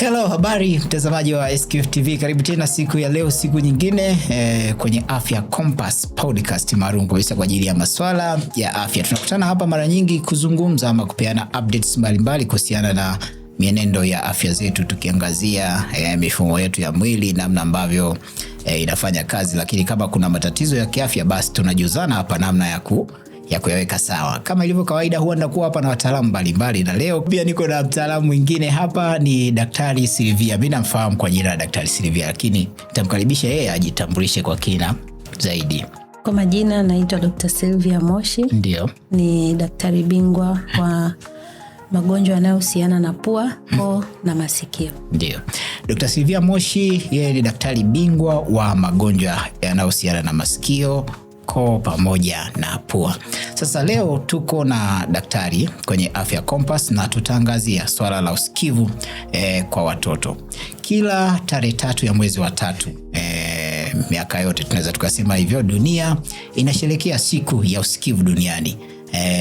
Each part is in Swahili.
Hello, habari mtazamaji wa SQF TV. Karibu tena siku ya leo, siku nyingine kwenye Afya Compass podcast maalum kabisa kwa ajili ya masuala ya afya. Tunakutana hapa mara nyingi kuzungumza ama kupeana updates mbalimbali kuhusiana na mienendo ya afya zetu, tukiangazia mifumo yetu ya mwili, namna ambavyo inafanya kazi, lakini kama kuna matatizo ya kiafya basi tunajuzana hapa namna ya kuyaweka sawa. Kama ilivyo kawaida huwa nakuwa hapa na wataalamu mbalimbali, na leo pia niko na mtaalamu mwingine hapa, ni Daktari Silvia. Mimi namfahamu kwa jina la Daktari Silvia, lakini nitamkaribisha yeye ajitambulishe kwa kina zaidi. Kwa majina naitwa Dr. Silvia Moshi. Ndio. Ni daktari bingwa wa magonjwa yanayohusiana na pua, koo na masikio. Ndio. Dr. Silvia Moshi, yeye ni daktari bingwa wa magonjwa yanayohusiana na masikio, koo pamoja na pua. Sasa leo tuko na daktari kwenye Afya Compass na tutaangazia swala la usikivu kwa watoto. Kila tarehe 3 ya mwezi wa 3 miaka yote tunaweza tukasema hivyo, dunia inasherehekea siku ya usikivu duniani.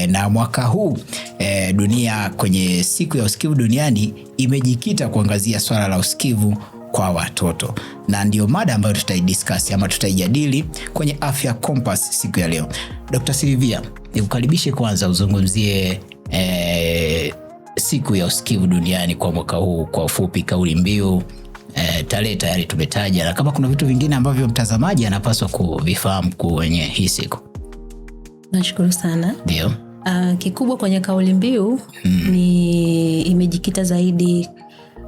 Na mwaka huu dunia kwenye siku ya usikivu duniani imejikita kuangazia swala la usikivu kwa watoto, na ndio mada ambayo tutaidiscuss ama tutaijadili kwenye Afya Compass siku ya leo. Dr. Silvia, nikukaribishe kwanza uzungumzie siku ya usikivu duniani kwa mwaka huu kwa ufupi, kauli mbiu, tarehe tayari tumetaja, na kama kuna vitu vingine ambavyo mtazamaji anapaswa kuvifahamu kwenye hii siku. Nashukuru sana. Ndio. Kikubwa kwenye kauli mbiu ni imejikita zaidi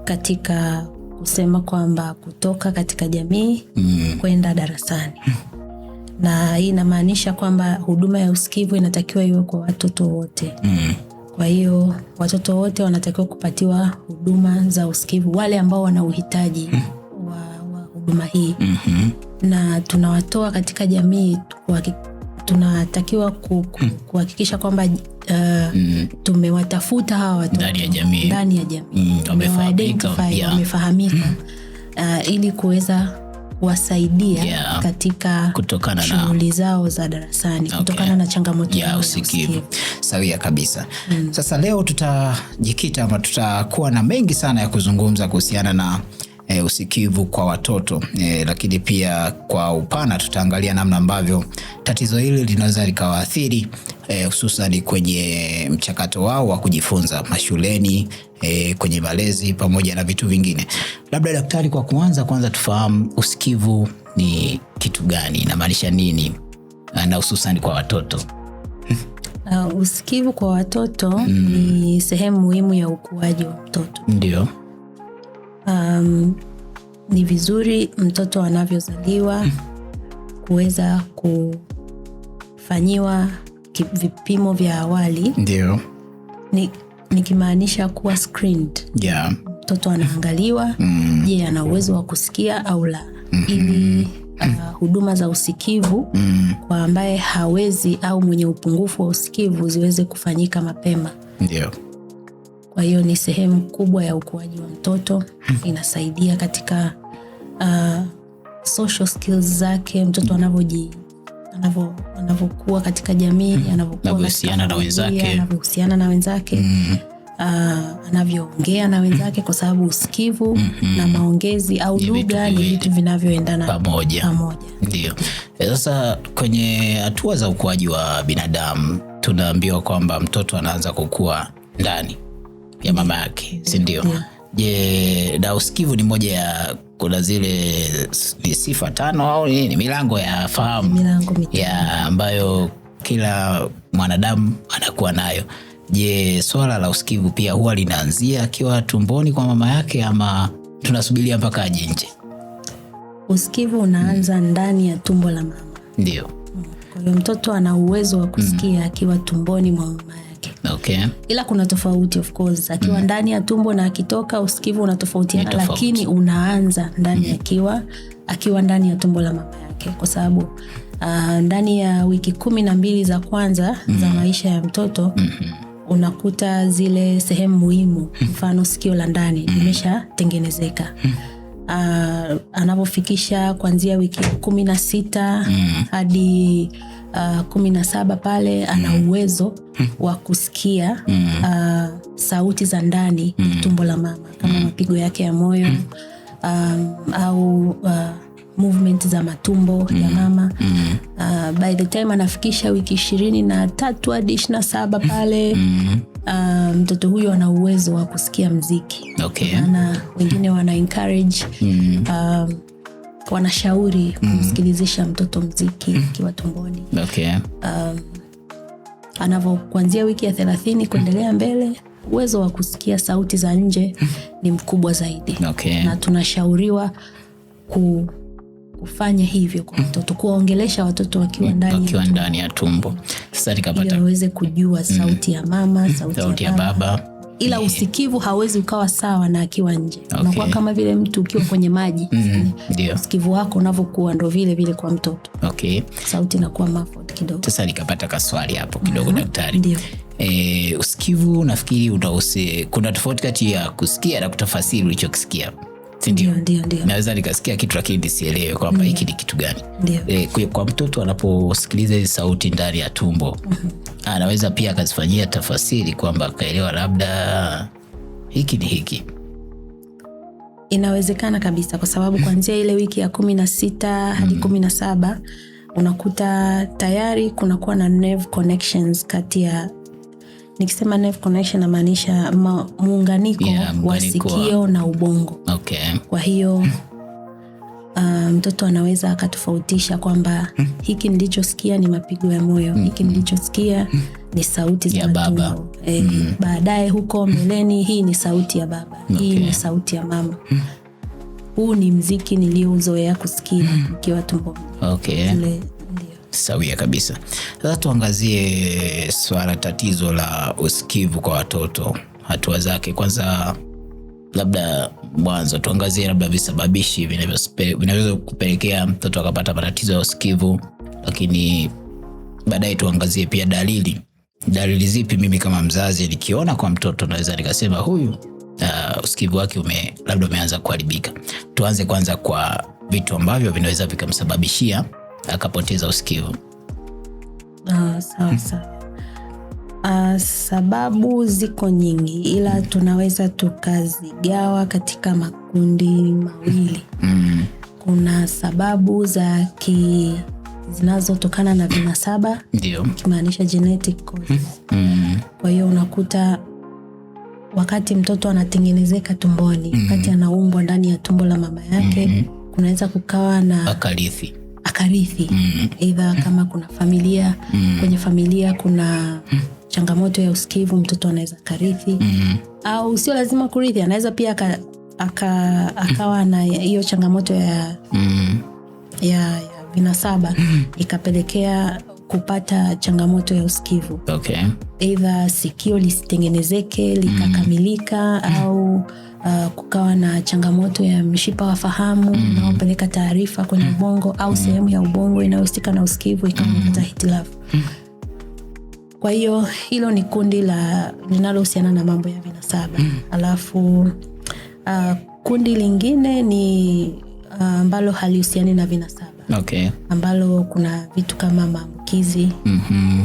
katika kusema kwamba kutoka katika jamii kwenda darasani. Na hii inamaanisha kwamba huduma ya usikivu inatakiwa iwe kwa watoto wote. Kwa hiyo watoto wote wanatakiwa kupatiwa huduma za usikivu, wale ambao wana uhitaji wa huduma hii. Na tunawatoa katika jamii, tunatakiwa kuhakikisha kwamba tumewatafuta hawa watoto ndani ya jamii, wamefahamika, ili kuweza kuwasaidia katika shughuli zao za darasani, kutokana na changamoto ya usikivu. Sawia kabisa. Sasa leo tutajikita ama tutakuwa na mengi sana ya kuzungumza kuhusiana na usikivu kwa watoto, lakini pia kwa upana tutaangalia namna ambavyo tatizo hili linaweza likawaathiri hususan kwenye mchakato wao wa kujifunza mashuleni, kwenye malezi pamoja na vitu vingine. Labda daktari, kwa kwanza tufahamu usikivu ni kitu gani, inamaanisha nini, na hususan kwa watoto? Usikivu kwa watoto ni sehemu muhimu ya ukuaji wa mtoto. Ndio. Ni vizuri mtoto anavyozaliwa kuweza kufanyiwa vipimo vya awali. Ndio. Nikimaanisha kuwa screened. Yeah. Mtoto anaangaliwa, je, ana uwezo wa kusikia au la, ili huduma za usikivu kwa ambaye hawezi au mwenye upungufu wa usikivu ziweze kufanyika mapema. Ndio. Kwa hiyo ni sehemu kubwa ya ukuaji wa mtoto. Inasaidia katika social skills zake, mtoto anavyokuwa katika jamii, anavyohusiana na wenzake, anavyoongea na wenzake, kwa sababu usikivu na maongezi au lugha ni vitu vinavyoendana pamoja. Ndio. Sasa kwenye hatua za ukuaji wa binadamu tunaambiwa kwamba mtoto anaanza kukua ndani ya mama yake, si ndio? Je, na usikivu ni moja ya kuna zile ni sifa 5 au ni milango ya fahamu ya ambayo kila mwanadamu anakuwa nayo. Je, swala la usikivu pia huwa linaanzia akiwa tumboni kwa mama yake ama tunasubiria mpaka aje nje? Usikivu unaanza ndani ya tumbo la mama. Ndio. Kwa hiyo mtoto ana uwezo wa kusikia akiwa tumboni mwa mama yake. Okay. Ila kuna tofauti, of course, akiwa ndani ya tumbo na akitoka, usikivu unatofautiana, lakini unaanza ndani akiwa ndani ya tumbo la mama yake, kwa sababu ndani ya wiki 12 za kwanza za maisha ya mtoto unakuta zile sehemu muhimu, mfano sikio la ndani limeshatengenezeka. Anapofikisha kuanzia wiki 16 hadi 17 pale ana uwezo wa kusikia sauti za ndani tumbo la mama kama mapigo yake ya moyo au movement za matumbo ya mama. By the time anafikisha wiki 23 hadi 27 pale mtoto huyo ana uwezo wa kusikia mziki. Na wengine wana encourage wanashauri kumsikilizisha mtoto mziki akiwa tumboni. Kuanzia wiki ya 30 kuendelea mbele, uwezo wa kusikia sauti za nje ni mkubwa zaidi. Na tunashauriwa kufanya hivyo kwa mtoto, kuwaongelesha watoto wakiwa ndani ya tumbo. Sasa nikapata waweze kujua sauti ya mama, sauti ya baba. Ila usikivu hawezi ukawa sawa na akiwa nje. Unakuwa kama vile mtu ukiwa kwenye maji. Usikivu wako unavyokuwa ndo vile vile kwa mtoto. Sauti inakuwa muffled kidogo. Sasa nikapata kaswali hapo kidogo daktari. Usikivu nafikiri kuna tofauti kati ya kusikia na kutafasiri ulichokisikia. Ndio. Naweza nikasikia kitu lakini nisielewe kwamba hiki ni kitu gani. Kwa mtoto anaposikiliza hizo sauti ndani ya tumbo, anaweza pia akazifanyia tafasiri kwamba akaelewa labda hiki ni hiki. Inawezekana kabisa, kwa sababu kuanzia ile wiki ya 16 hadi 17 unakuta tayari kunakuwa na nerve connections kati ya, nikisema nerve connection namaanisha muunganiko wa sikio na ubongo. Kwa hiyo mtoto anaweza akatofautisha kwamba hiki nilichosikia ni mapigo ya moyo, hiki nilichosikia ni sauti za baba. Baadaye huko mbeleni, hii ni sauti ya baba, hii ni sauti ya mama. Huu ni mziki niliozoea kusikia nikiwa tumboni. Sawia kabisa. Sasa tuangazie swala tatizo la usikivu kwa watoto, hatua zake. Kwanza labda mwanzo tuangazie labda visababishi vinaweza kupelekea mtoto akapata matatizo ya usikivu, lakini baadaye tuangazie pia dalili zipi mimi kama mzazi nikiona kwa mtoto naweza nikasema huyu usikivu wake labda umeanza kuharibika. Tuanze kwanza kwa vitu ambavyo vinaweza vikamsababishia akapoteza usikivu. Sawa. Sababu ziko nyingi, ila tunaweza tukazigawa katika makundi mawili. Kuna sababu zinazotokana na vinasaba, kimaanisha genetic causes. Kwa hiyo unakuta wakati mtoto anatengenezeka tumboni, wakati anaumbwa ndani ya tumbo la mama yake, kunaweza kukawa na akarithi. Either kama kuna familia, kwenye familia kuna changamoto ya usikivu, mtoto anaweza karithi. Au sio lazima kurithi, anaweza pia akawa na hiyo changamoto ya vinasaba ikapelekea kupata changamoto ya usikivu. Either sikio lisitengenezeke likakamilika, au kukawa na changamoto ya mshipa wa fahamu unaopeleka taarifa kwenye ubongo, au sehemu ya ubongo inayohusika na usikivu ikapata hitilafu. Kwa hiyo hilo ni kundi linalohusiana na mambo ya vinasaba. Alafu kundi lingine ni ambalo halihusiani na vinasaba. Ambalo kuna vitu kama maambukizi.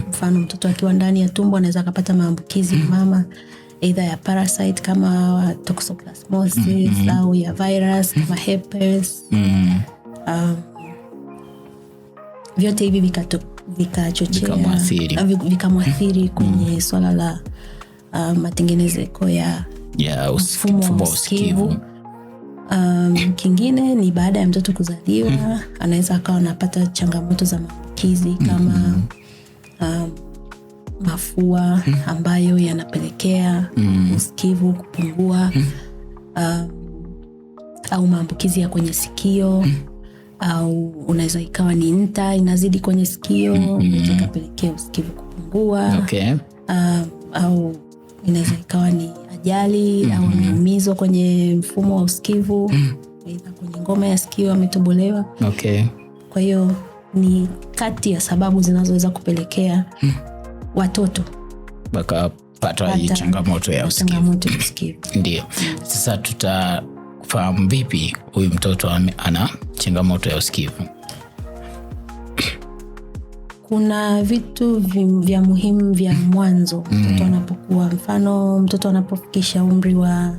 Mfano mtoto akiwa ndani ya tumbo anaweza akapata maambukizi mama, either ya parasite kama toxoplasmosis au ya virus kama herpes. Vyote hivi vikachochea vikamwathiri kwenye swala la matengenezeko ya mfumo wa usikivu. Kingine ni baada ya mtoto kuzaliwa, anaweza akawa anapata changamoto za maambukizi kama mafua ambayo yanapelekea usikivu kupungua, au maambukizi ya kwenye sikio, au unaweza ikawa ni nta inazidi kwenye sikio, inaweza ikapelekea usikivu kupungua. Au inaweza ikawa ni ajali, au ameumizwa kwenye mfumo wa usikivu, aidha kwenye ngoma ya sikio ametobolewa. Kwa hiyo ni kati ya sababu zinazoweza kupelekea watoto wakapata hii changamoto ya usikivu. Ndio. Sasa tutafahamu vipi huyu mtoto ana changamoto ya usikivu? Kuna vitu vya muhimu vya mwanzo mtoto anapokuwa, mfano mtoto anapofikisha umri wa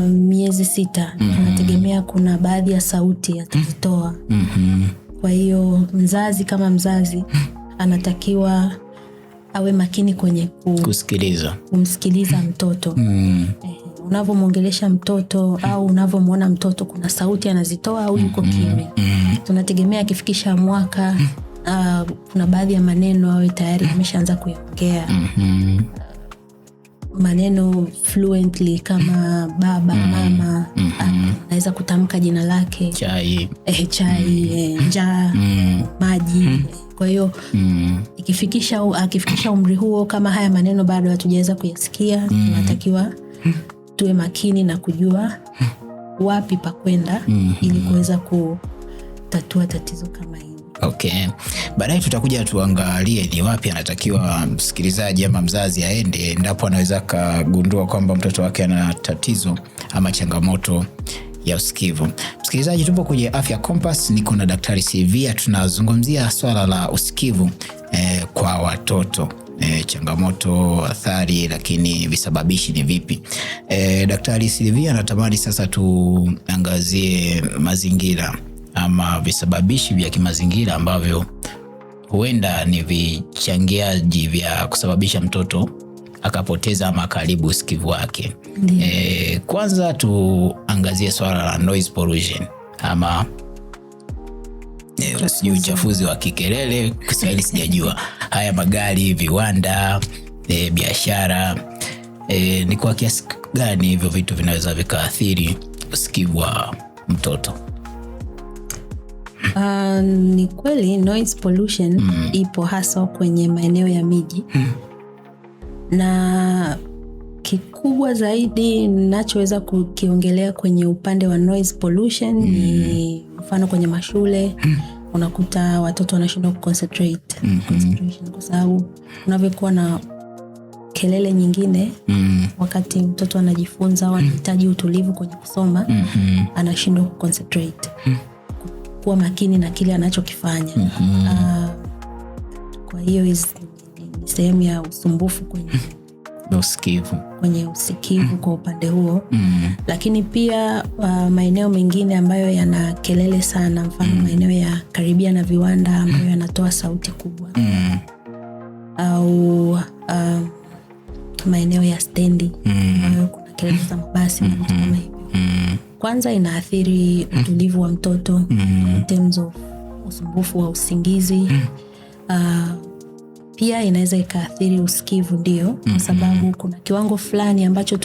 miezi 6, tunategemea kuna baadhi ya sauti atazitoa. Kwa hiyo mzazi kama mzazi anatakiwa awe makini kwenye kumsikiliza mtoto. Unavyomuongelesha mtoto au unavyomuona mtoto kuna sauti anazitoa au yuko kimya. Tunategemea akifikisha mwaka kuna baadhi ya maneno awe tayari ameshaanza kuyaongea. Maneno fluently kama baba, mama, anaweza kutamka jina lake, chai, njaa, maji. Kwa hiyo akifikisha umri huo, kama haya maneno bado hatujaweza kuyasikia, tunatakiwa tuwe makini na kujua wapi pa kwenda ili kuweza kutatua tatizo kama hili. Okay. Baadaye tutakuja tuangalie ni wapi anatakiwa msikilizaji ama mzazi aende endapo anaweza kugundua kwamba mtoto wake ana tatizo ama changamoto ya usikivu. Msikilizaji, tupo kwenye Afya Compass, niko na Daktari Sylvia, tunazungumzia swala la usikivu kwa watoto. Changamoto, athari, lakini visababishi ni vipi? Daktari Sylvia, natamani sasa tuangazie mazingira ama visababishi vya kimazingira ambavyo huenda ni vichangiaji vya kusababisha mtoto akapoteza ama karibu usikivu wake. Kwanza tuangazie swala la noise pollution ama sijui uchafuzi wa kikelele, Kiswahili sijajua. Haya magari, viwanda, biashara, ni kwa kiasi gani hivyo vitu vinaweza vikaathiri usikivu wa mtoto? Ni kweli noise pollution ipo hasa kwenye maeneo ya miji. Na kikubwa zaidi ninachoweza kukiongelea kwenye upande wa noise pollution ni mfano kwenye mashule unakuta watoto wanashindwa kuconcentrate, kwa sababu unavyokuwa na kelele nyingine wakati mtoto anajifunza au anahitaji utulivu kwenye kusoma, anashindwa kuconcentrate, kuwa makini na kile anachokifanya. Kwa hiyo ni sehemu ya usumbufu kwenye usikivu kwa upande huo. Lakini pia maeneo mengine ambayo yana kelele sana, mfano maeneo ya karibia na viwanda ambayo yanatoa sauti kubwa, au maeneo ya stendi ambayo kuna kelele za mabasi na vitu kama hivyo. Kwanza inaathiri utulivu wa mtoto in terms of usumbufu wa usingizi. Pia inaweza ikaathiri usikivu, ndio, kwa sababu kuna kiwango fulani ambacho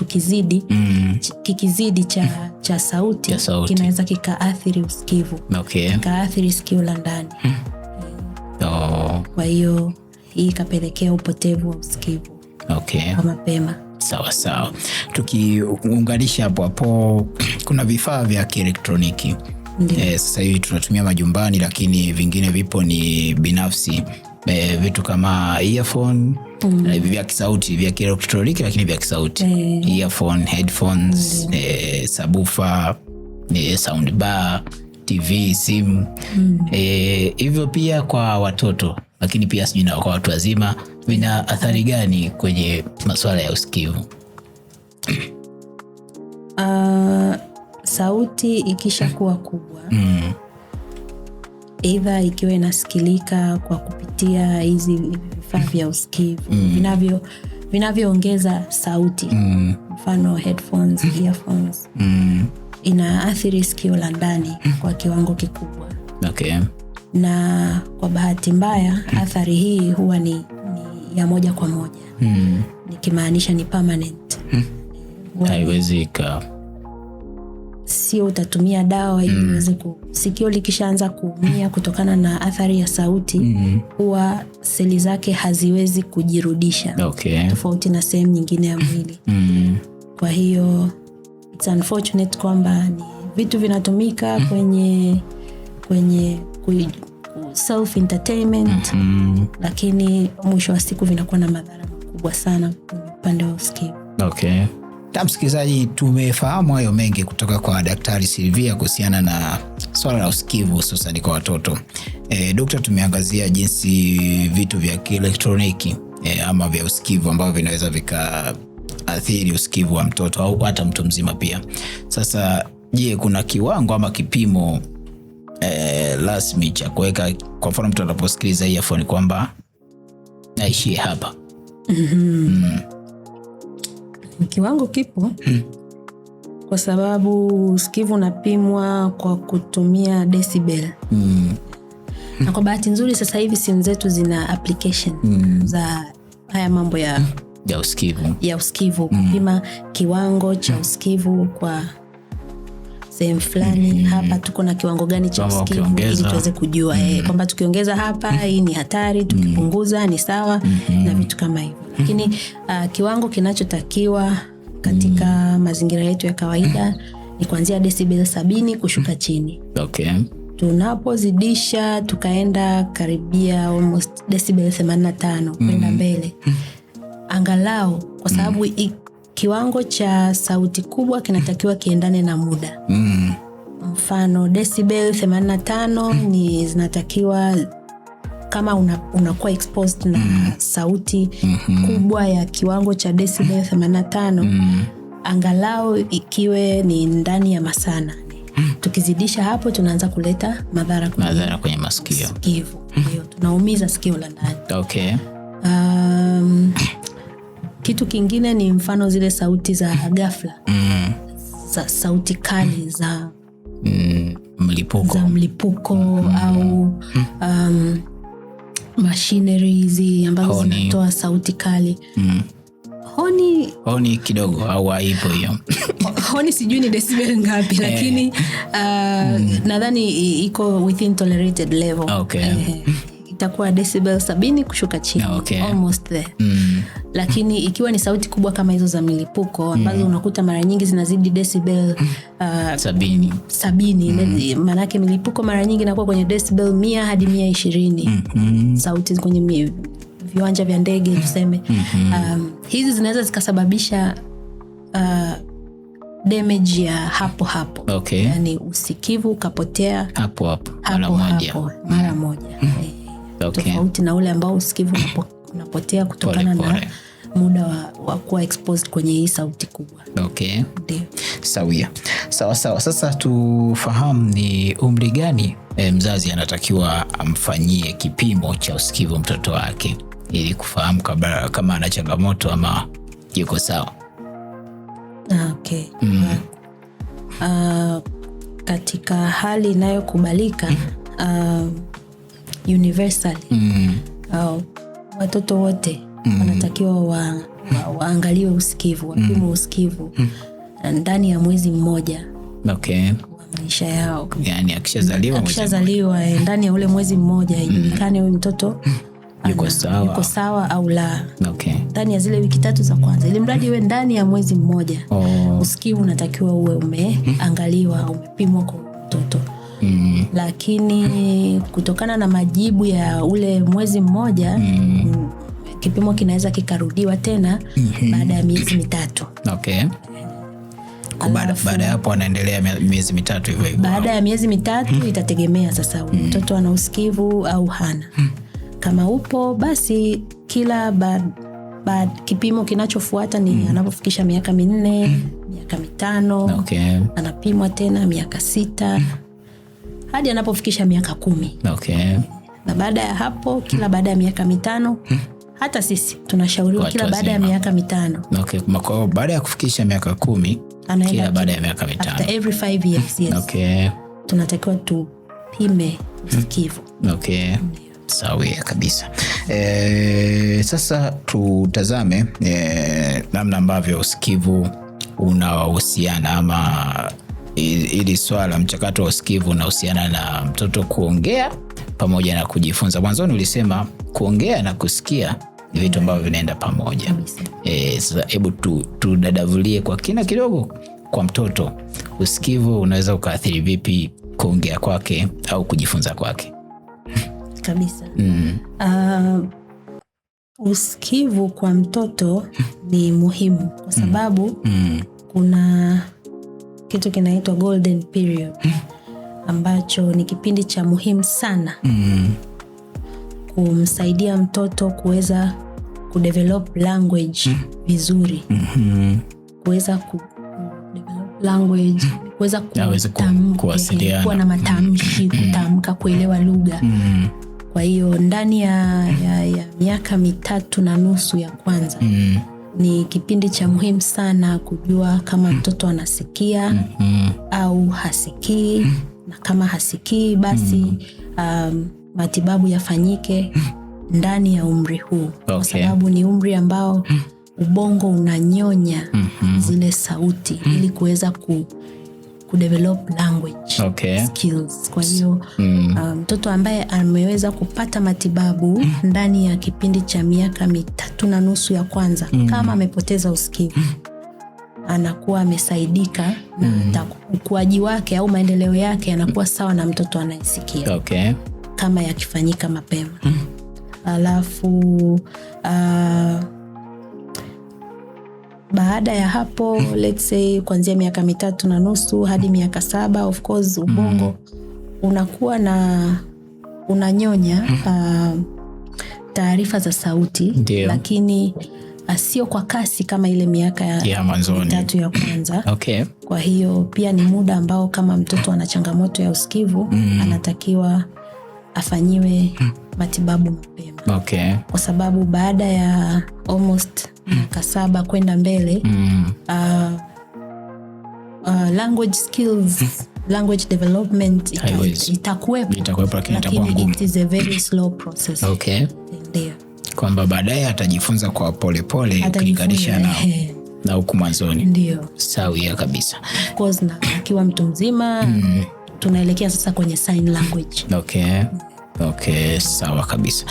kikizidi cha sauti kinaweza kikaathiri usikivu. Kikaathiri sikio la ndani. Kwa hiyo hii ikapelekea upotevu wa usikivu kwa mapema. Sawa. Tukiunganisha hapo kuna vifaa vya kielektroniki. Sasa hivi tunatumia majumbani, lakini vingine vipo ni binafsi. Vitu kama earphone, vya kisauti, vya kielektroniki lakini vya kisauti. Earphone, headphones, subwoofer, soundbar, TV, simu. Hivyo pia kwa watoto, lakini pia sijui na kwa watu wazima, vina athari gani kwenye masuala ya usikivu? Sauti ikisha kuwa kubwa, either ikiwa inasikilika kwa kupitia hizi vifaa vya usikivu vinavyoongeza sauti, mfano headphones, earphones, inaathiri sikio la ndani kwa kiwango kikubwa. Na kwa bahati mbaya athari hii huwa ni ya moja kwa moja, nikimaanisha ni permanent. Haiwezi sio utatumia dawa ili uweze sikio likishaanza kuumia kutokana na athari ya sauti, huwa seli zake haziwezi kujirudisha, tofauti na sehemu nyingine ya mwili. Kwa hiyo it's unfortunate kwamba ni vitu vinatumika kwenye self entertainment, lakini mwisho wa siku vinakuwa na madhara makubwa sana kwenye upande wa usikivu. Na msikilizaji, tumefahamu hayo mengi kutoka kwa Daktari Sylvia kuhusiana na swala la usikivu hususan kwa watoto. Dokta, tumeangazia jinsi vitu vya kielektroniki ama vya usikivu ambavyo vinaweza vikaathiri usikivu wa mtoto au hata mtu mzima pia. Sasa je, kuna kiwango ama kipimo rasmi cha kuweka, kwa mfano mtu anaposikiliza earphone kwamba naishie hapa? Kiwango kipo. Kwa sababu usikivu unapimwa kwa kutumia decibel. Na kwa bahati nzuri sasa hivi simu zetu zina application za haya mambo ya usikivu kupima kiwango cha usikivu kwa sehemu fulani. Hapa tuko na kiwango gani cha usikivu ili tuweze kujua kwamba tukiongeza hapa hii ni hatari, tukipunguza ni sawa na vitu kama hivyo. Lakini kiwango kinachotakiwa katika mazingira yetu ya kawaida ni kuanzia decibel 70 kushuka chini. Okay. Tunapozidisha tukaenda karibia almost decibel 85 kwenda mbele, angalau kwa sababu kiwango cha sauti kubwa kinatakiwa kiendane na muda. Mfano decibel 85 ni zinatakiwa kama unakuwa exposed na sauti kubwa ya kiwango cha decibel 85, angalau ikiwe ni ndani ya masaa 8. Tukizidisha hapo tunaanza kuleta madhara kwenye masikio. Ndio tunaumiza sikio la ndani. Okay. Kitu kingine ni mfano zile sauti za ghafla. Za sauti kali za mlipuko au machinery hizi ambazo zinatoa sauti kali. Honi kidogo au haipo hiyo? Honi sijui ni decibel ngapi, lakini nadhani iko within tolerated level. Okay. Itakuwa decibel 70 kushuka chini. Okay. Almost there. Lakini ikiwa ni sauti kubwa kama hizo za milipuko ambazo unakuta mara nyingi zinazidi decibel 70. Maana yake milipuko mara nyingi inakuwa kwenye decibel 100 hadi 120. Sauti kwenye viwanja vya ndege tuseme. Hizi zinaweza zikasababisha damage ya hapo. Okay. Yani usikivu ukapotea hapo mara moja. Okay. Tofauti na ule ambao usikivu unapotea kutokana na muda wa kuwa exposed kwenye hii sauti kubwa. Okay. Ndio. Sawa. Sasa tufahamu ni umri gani mzazi anatakiwa amfanyie kipimo cha usikivu mtoto wake ili kufahamu kama ana changamoto ama yuko sawa? Okay. Katika hali inayokubalika universal, watoto wote wanatakiwa waangaliwe usikivu, wapimwe usikivu ndani ya mwezi mmoja. Okay. Wa maisha yao. Yani akishazaliwa ndani ya ule mwezi mmoja ijulikane huyu mtoto yuko sawa au la. Okay. Ndani ya zile wiki 3 za kwanza, ili mradi iwe ndani ya mwezi mmoja. Usikivu unatakiwa uwe umeangaliwa, umepimwa kwa mtoto. Lakini kutokana na majibu ya ule mwezi mmoja, kipimo kinaweza kikarudiwa tena baada ya miezi 3. Okay. Baada ya hapo anaendelea miezi 3 hivyo hivyo. Baada ya miezi 3 itategemea sasa mtoto ana usikivu au hana. Kama upo basi kila kipimo kinachofuata ni anapofikisha miaka 4, miaka 5. Okay. Anapimwa tena miaka 6 hadi anapofikisha miaka 10. Okay. Na baada ya hapo kila baada ya miaka 5, hata sisi tunashauriwa kila baada ya miaka 5. Okay. Kwa baada ya kufikisha miaka 10 kila baada ya miaka 5. After every 5 years. Yes. Okay. Tunatakiwa tupime usikivu. Okay. Sawa kabisa. Sasa tutazame namna ambavyo usikivu unahusiana ama ili swala mchakato wa usikivu unahusiana na mtoto kuongea pamoja na kujifunza. Mwanzoni ulisema kuongea na kusikia ni vitu ambavyo vinaenda pamoja. Sasa hebu tudadavulie kwa kina kidogo, kwa mtoto usikivu unaweza ukaathiri vipi kuongea kwake au kujifunza kwake? Kabisa. Usikivu kwa mtoto ni muhimu kwa sababu kuna kitu kinaitwa golden period ambacho ni kipindi cha muhimu sana kumsaidia mtoto kuweza kudevelop language vizuri, kuweza kudevelop language, kuweza kuwasiliana, kuwa na matamshi, kutamka, kuelewa lugha. Kwa hiyo ndani ya miaka 3.5 ya kwanza ni kipindi cha muhimu sana kujua kama mtoto anasikia au hasikii, na kama hasikii basi matibabu yafanyike ndani ya umri huu, kwa sababu ni umri ambao ubongo unanyonya zile sauti ili kuweza kudevelop language skills. Kwa hiyo mtoto ambaye ameweza kupata matibabu ndani ya kipindi cha miaka 3.5 ya kwanza, kama amepoteza usikivu, anakuwa amesaidika na ukuaji wake au maendeleo yake yanakuwa sawa na mtoto anayesikia kama yakifanyika mapema. Alafu baada ya hapo let's say kuanzia miaka 3.5 hadi miaka 7, of course ubongo unakuwa unanyonya taarifa za sauti, lakini sio kwa kasi kama ile miaka ya 3 ya kwanza. Kwa hiyo pia ni muda ambao kama mtoto ana changamoto ya usikivu anatakiwa afanyiwe matibabu mapema. Kwa sababu baada ya almost miaka 7 kwenda mbele language skills, language development itakuwepo, lakini it is a very slow process. Ndio kwamba baadaye atajifunza kwa polepole ukilinganisha na huku mwanzoni. Ndio sawia kabisa. Of course na akiwa mtu mzima tunaelekea sasa kwenye sign language. Sawa kabisa.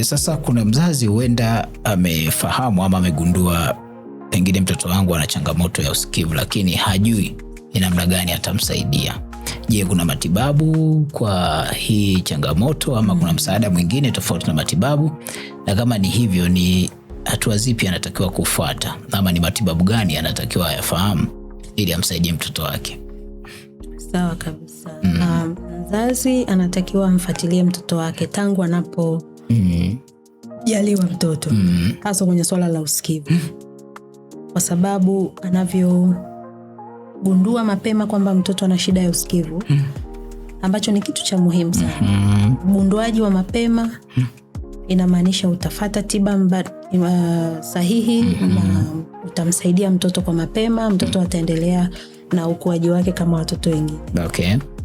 Sasa kuna mzazi huenda amefahamu ama amegundua pengine mtoto wangu ana changamoto ya usikivu, lakini hajui ni namna gani atamsaidia. Je, kuna matibabu kwa hii changamoto ama kuna msaada mwingine tofauti na matibabu? Na kama ni hivyo, ni hatua zipi anatakiwa kufuata ama ni matibabu gani anatakiwa ayafahamu ili amsaidie mtoto wake? Sawa kabisa. Mzazi anatakiwa amfuatilie mtoto wake tangu anapo jaliwa mtoto, hasa kwenye swala la usikivu, kwa sababu anavyogundua mapema kwamba mtoto ana shida ya usikivu, ambacho ni kitu cha muhimu sana. Ugunduaji wa mapema inamaanisha utafata tiba sahihi na utamsaidia mtoto kwa mapema. Mtoto ataendelea na ukuaji wake kama watoto wengine.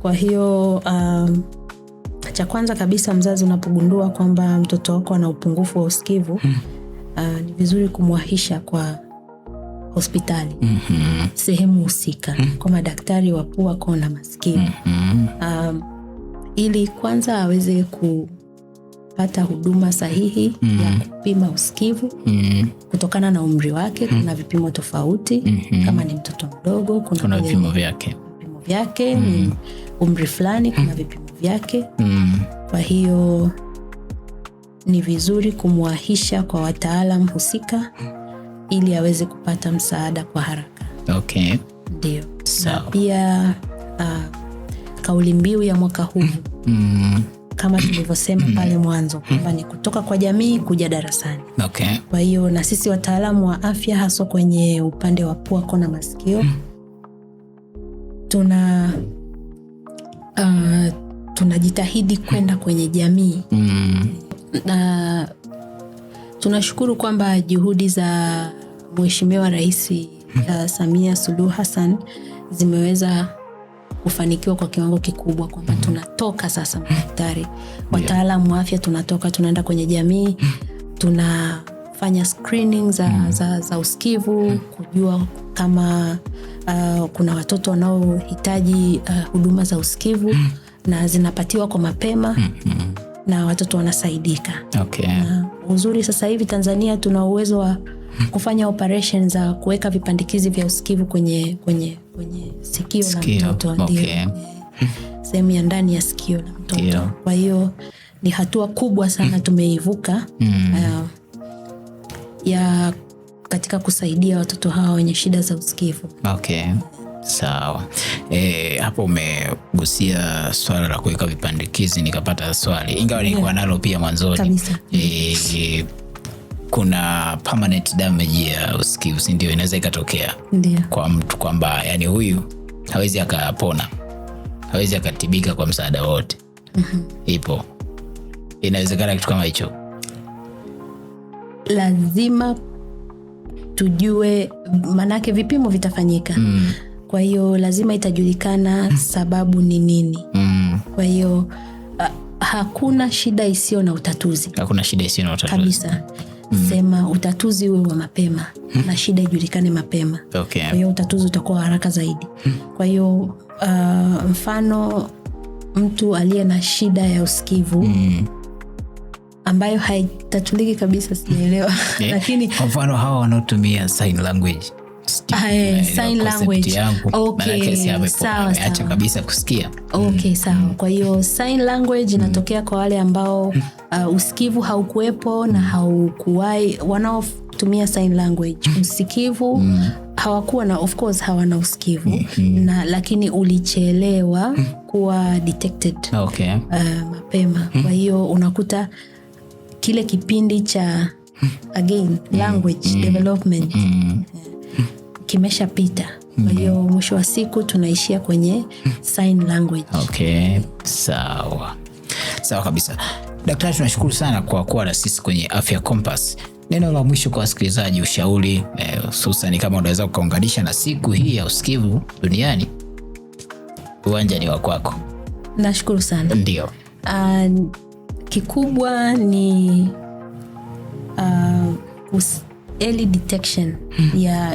Kwa hiyo cha kwanza kabisa, mzazi unapogundua kwamba mtoto wako ana upungufu wa usikivu, ni vizuri kumwahisha kwa hospitali, sehemu husika, kwa madaktari wa pua, koo na masikio, ili kwanza aweze kupata huduma sahihi ya kupima usikivu kutokana na umri wake. Kuna vipimo tofauti, kama ni mtoto mdogo kuna vipimo vyake, ni umri fulani kuna vipimo vyake. Kwa hiyo ni vizuri kumwahisha kwa wataalam husika ili aweze kupata msaada kwa haraka. Ndio. Na pia kauli mbiu ya mwaka huu kama tulivyosema pale mwanzo kwamba ni kutoka kwa jamii kuja darasani. Kwa hiyo na sisi wataalamu wa afya, hasa kwenye upande wa pua, koo na masikio, tunajitahidi kwenda kwenye jamii. Na tunashukuru kwamba juhudi za Mheshimiwa Rais Samia Suluhu Hassan zimeweza kufanikiwa kwa kiwango kikubwa, kwamba tunatoka sasa madaktari, wataalamu wa afya, tunaenda kwenye jamii, tunafanya screening za usikivu, kujua kama kuna watoto wanaohitaji huduma za usikivu na zinapatiwa kwa mapema na watoto wanasaidika. Uzuri sasa hivi Tanzania tuna uwezo wa kufanya operation za kuweka vipandikizi vya usikivu kwenye sikio la mtoto. Ndio. Sehemu ya ndani ya sikio la mtoto. Kwa hiyo ni hatua kubwa sana tumeivuka ya katika kusaidia watoto hawa wenye shida za usikivu. Sawa. Hapo umegusia swala la kuweka vipandikizi, nikapata swali ingawa nilikuwa nalo pia mwanzoni. Kuna permanent damage ya usikivu, si ndio? Inaweza ikatokea kwa mtu kwamba yani huyu hawezi akapona, hawezi akatibika kwa msaada wote. Ipo, inawezekana kitu kama hicho? Lazima tujue, manake vipimo vitafanyika. Kwa hiyo lazima itajulikana sababu ni nini. Kwa hiyo hakuna shida isiyo na utatuzi. Hakuna shida isiyo na utatuzi kabisa. Sema utatuzi uwe wa mapema na shida ijulikane mapema. Okay. Kwa hiyo utatuzi utakuwa haraka zaidi. Kwa hiyo mfano mtu aliye na shida ya usikivu ambayo haitatuliki kabisa, sielewa. Lakini kwa mfano hawa wanaotumia sign language. Sign language. Okay, sawa. Acha kabisa kusikia. Okay, sawa. Kwa hiyo sign language inatokea kwa wale ambao usikivu haukuwepo na haukuwahi, wanaotumia sign language. Usikivu hawakuwa na, of course hawana usikivu na lakini ulichelewa kuwa detected mapema. Kwa hiyo unakuta kile kipindi cha again language development kimeshapita. Kwa hiyo mwisho wa siku tunaishia kwenye sign language. Okay, sawa. Sawa kabisa. Daktari, tunashukuru sana kwa kuwa na sisi kwenye Afya Compass. Neno la mwisho kwa wasikilizaji, ushauri hususan kama unaweza kuunganisha na siku hii ya usikivu duniani, uwanja ni wa kwako. Nashukuru sana. Ndio. Kikubwa ni early detection ya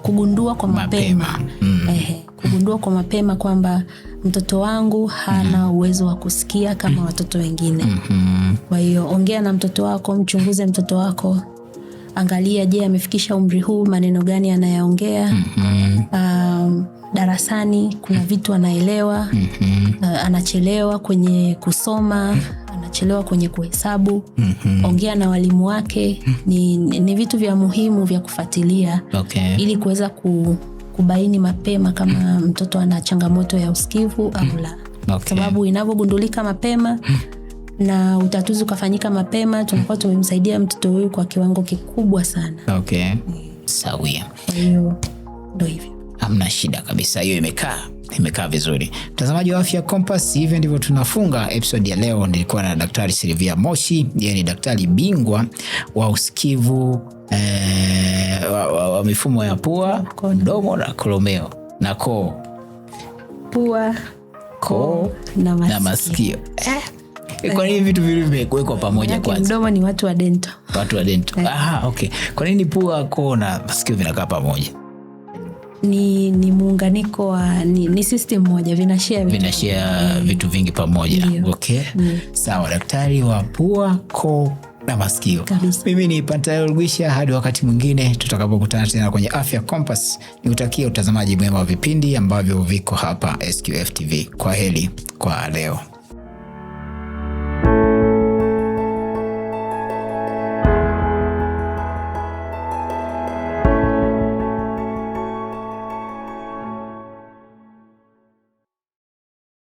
kugundua kwa mapema. Kugundua kwa mapema kwamba mtoto wangu hana uwezo wa kusikia kama watoto wengine. Kwa hiyo ongea na mtoto wako, mchunguze mtoto wako, angalia, je, amefikisha umri huu, maneno gani anayaongea. Darasani kuna vitu anaelewa. Anachelewa kwenye kusoma, anachelewa kwenye kuhesabu. Ongea na walimu wake. Ni vitu vya muhimu vya kufuatilia ili kuweza kubaini mapema kama mtoto ana changamoto ya usikivu au la. Sababu inavyogundulika mapema na utatuzi ukafanyika mapema, tunakuwa tumemsaidia mtoto huyu kwa kiwango kikubwa sana. Sawia. Kwa hiyo ndio hivyo. Hamna shida kabisa, hiyo imekaa vizuri. Mtazamaji wa Afya Compass, hivyo ndivyo tunafunga episode ya leo. Nilikuwa na Daktari Sylvia Moshi, yeye ni daktari bingwa wa usikivu wa mifumo ya pua, mdomo na kolomeo na koo. Pua, koo na masikio. Kwa nini vitu vile vimewekwa pamoja kwanza? Mdomo ni watu wa dental. Watu wa dental. Okay. Kwa nini pua, koo na masikio vinakaa pamoja? Ni muunganiko wa ni system moja, vinashare vitu vingi pamoja. Okay. Sawa, daktari wa pua, koo na masikio. Mimi ni Pantaleon Rugwisha, hadi wakati mwingine tutakapokutana tena kwenye Afya Compass. Nikutakia utazamaji mwema wa vipindi ambavyo viko hapa SQF TV. Kwa heri kwa leo.